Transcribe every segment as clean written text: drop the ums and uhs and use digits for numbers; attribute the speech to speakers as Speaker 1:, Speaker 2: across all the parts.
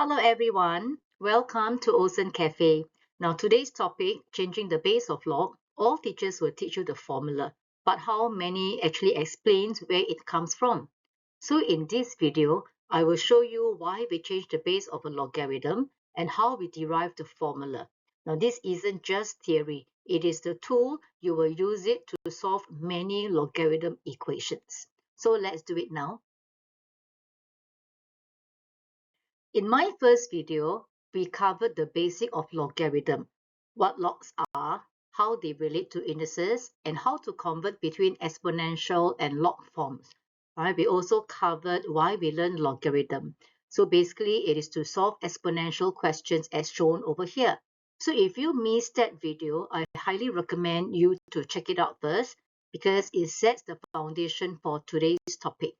Speaker 1: Hello everyone, welcome to Ocean Cafe. Now today's topic, changing the base of log. All teachers will teach you the formula, but how many actually explains where it comes from? So in this video, I will show you why we change the base of a logarithm and how we derive the formula. Now this isn't just theory, it is the tool you will use it to solve many logarithm equations. So let's do it now. In my first video, we covered the basic of logarithm, what logs are, how they relate to indices, and how to convert between exponential and log forms. Right? We also covered why we learn logarithm. So basically, it is to solve exponential questions as shown over here. So if you missed that video, I highly recommend you to check it out first because it sets the foundation for today's topic.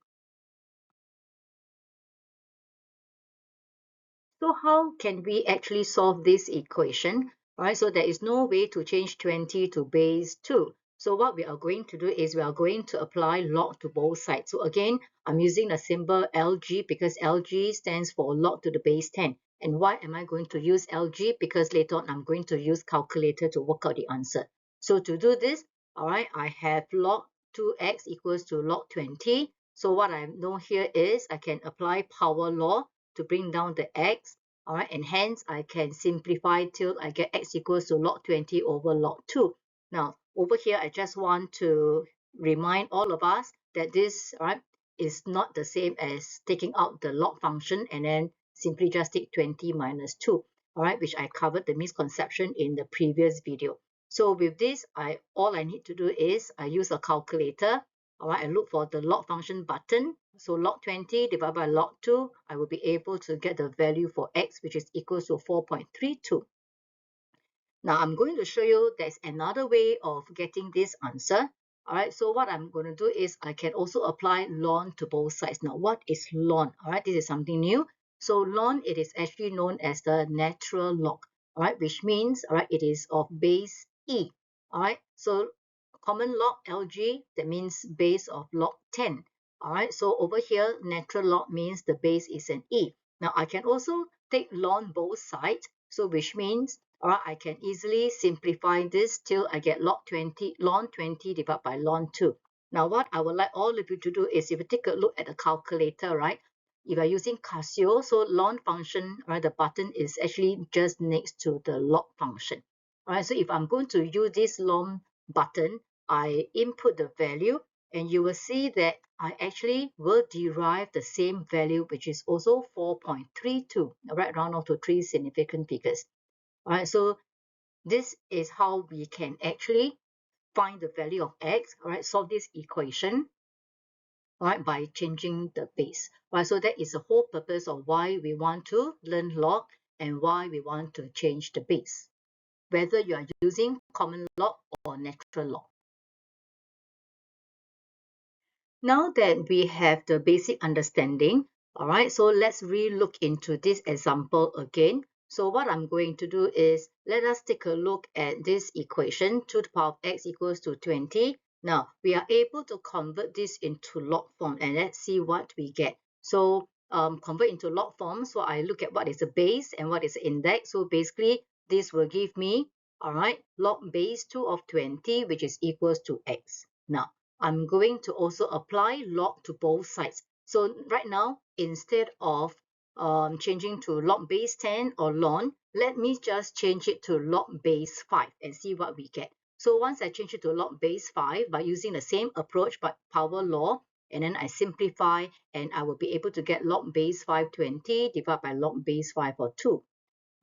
Speaker 1: So how can we actually solve this equation? All right, so there is no way to change 20 to base 2. So what we are going to do is we are going to apply log to both sides. So again, I'm using the symbol LG because LG stands for log to the base 10. And why am I going to use LG? Because later on I'm going to use calculator to work out the answer. So to do this, all right, I have log 2x equals to log 20. So what I know here is I can apply power law to bring down the x, all right, and hence I can simplify till I get x equals to log 20 over log 2. Now, over here, I just want to remind all of us that this, all right, is not the same as taking out the log function and then simply just take 20 minus 2, all right, which I covered the misconception in the previous video. So with this, all I need to do is I use a calculator. All right, I look for the log function button. So log 20 divided by log 2, I will be able to get the value for x, which is equal to 4.32. Now I'm going to show you there's another way of getting this answer. All right, so what I'm going to do is I can also apply ln to both sides. Now, what is ln? All right, this is something new. So ln, it is actually known as the natural log, all right, which means, all right, it is of base e. All right, so common log LG, that means base of log 10. All right, so over here, natural log means the base is an e. Now, I can also take ln both sides, so which means, all right, I can easily simplify this till I get ln 20 divided by ln 2. Now, what I would like all of you to do is if you take a look at the calculator, right? If you're using Casio, so ln function, right, the button is actually just next to the log function. All right, so if I'm going to use this ln button, I input the value and you will see that I actually will derive the same value, which is also 4.32, right, round off to 3 significant figures. All right, so this is how we can actually find the value of x, all right, solve this equation, all right, by changing the base. All right, so that is the whole purpose of why we want to learn log and why we want to change the base, whether you are using common log or natural log. Now that we have the basic understanding, all right, so let's re-look into this example again. So what I'm going to do is, let us take a look at this equation, 2 to the power of x equals to 20. Now, we are able to convert this into log form, and let's see what we get. So, convert into log form, so I look at what is the base and what is the index. So basically, this will give me, all right, log base 2 of 20, which is equals to x. Now, I'm going to also apply log to both sides. So right now, instead of changing to log base 10 or ln, let me just change it to log base 5 and see what we get. So once I change it to log base 5 by using the same approach but power law, and then I simplify and I will be able to get log base 520 divided by log base 5 or 2.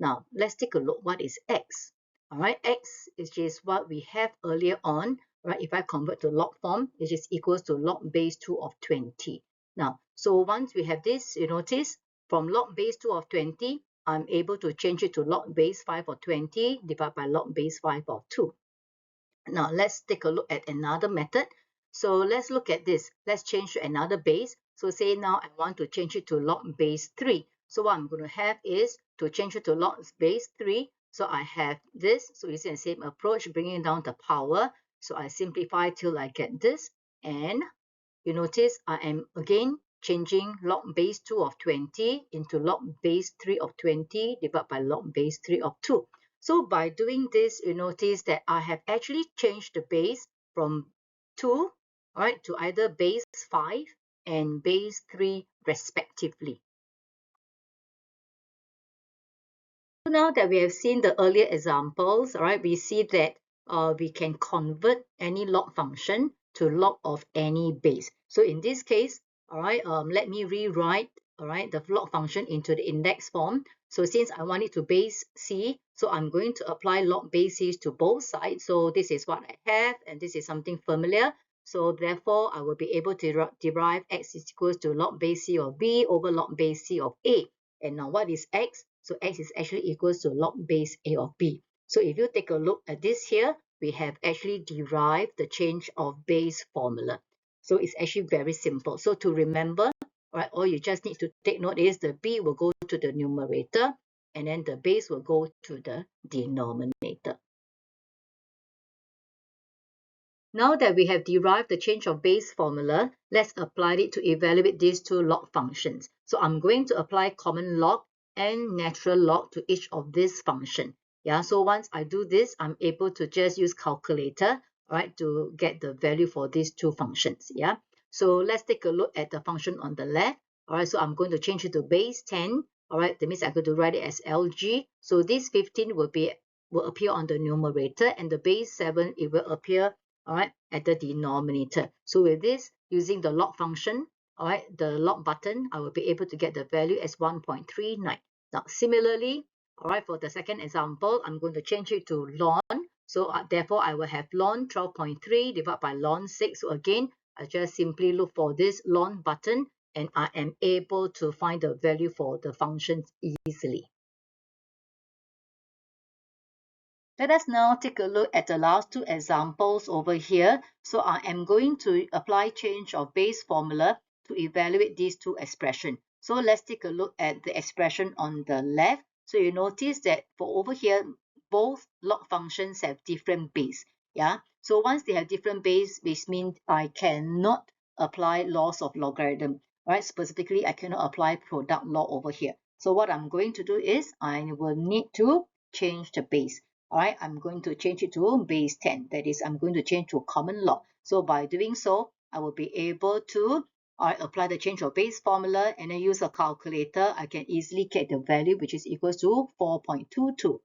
Speaker 1: Now, let's take a look. What is x? All right, x is just what we have earlier on, right? If I convert to log form, it is equals to log base 2 of 20. Now, so once we have this, you notice from log base 2 of 20, I'm able to change it to log base 5 of 20 divided by log base 5 of 2. Now, let's take a look at another method. So let's look at this. Let's change to another base. So say now I want to change it to log base 3. So what I'm going to have is to change it to log base 3. So I have this. So using the same approach, bringing down the power. So I simplify till I get this. And you notice I am again changing log base 2 of 20 into log base 3 of 20 divided by log base 3 of 2. So by doing this, you notice that I have actually changed the base from 2, right, to either base 5 and base 3 respectively. So now that we have seen the earlier examples, all right, we see that we can convert any log function to log of any base. So in this case, all right, let me rewrite, all right, the log function into the index form. So since I want it to base C, so I'm going to apply log bases to both sides. So this is what I have, and this is something familiar. So therefore, I will be able to derive x is equals to log base C of B over log base C of A. And now what is x? So x is actually equals to log base A of B. So if you take a look at this here, we have actually derived the change of base formula. So it's actually very simple. So to remember, right, all you just need to take note is the B will go to the numerator and then the base will go to the denominator. Now that we have derived the change of base formula, let's apply it to evaluate these two log functions. So I'm going to apply common log and natural log to each of these functions. Yeah, so once I do this, I'm able to just use calculator, right, to get the value for these two functions. Yeah, so let's take a look at the function on the left. All right, so I'm going to change it to base 10. All right, that means I'm going to write it as LG. So this 15 will appear on the numerator, and the base 7, it will appear, all right, at the denominator. So with this, using the log function, all right, the log button, I will be able to get the value as 1.39. Now, similarly, all right, for the second example, I'm going to change it to ln. So therefore, I will have ln 12.3 divided by ln 6. So again, I just simply look for this ln button, and I am able to find the value for the functions easily. Let us now take a look at the last two examples over here. So I am going to apply change of base formula to evaluate these two expressions. So let's take a look at the expression on the left. So you notice that for over here, both log functions have different base. Yeah. So once they have different base, which means I cannot apply laws of logarithm. Right? Specifically, I cannot apply product law over here. So what I'm going to do is I will need to change the base. All right, I'm going to change it to base 10. That is, I'm going to change to common log. So by doing so, I will be able to apply the change of base formula and then use a calculator. I can easily get the value, which is equals to 4.22.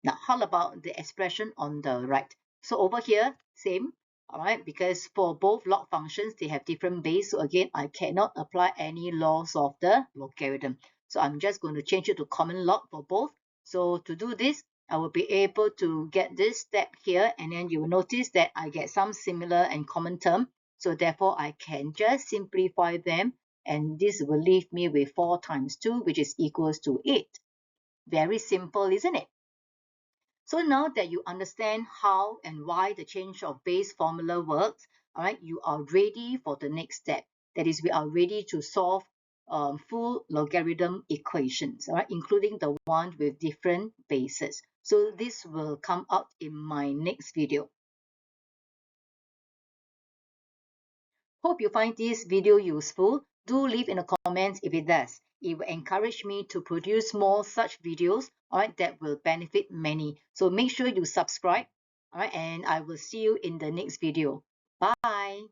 Speaker 1: Now, how about the expression on the right? So over here, same. All right, because for both log functions, they have different base. So again, I cannot apply any laws of the logarithm. So I'm just going to change it to common log for both. So to do this, I will be able to get this step here, and then you will notice that I get some similar and common term. So therefore, I can just simplify them, and this will leave me with 4 times 2, which is equals to 8. Very simple, isn't it? So now that you understand how and why the change of base formula works, all right, you are ready for the next step. That is, we are ready to solve full logarithm equations, all right, including the one with different bases. So this will come out in my next video. Hope you find this video useful. Do leave in the comments if it does. It will encourage me to produce more such videos, all right, that will benefit many. So make sure you subscribe, all right, and I will see you in the next video. Bye.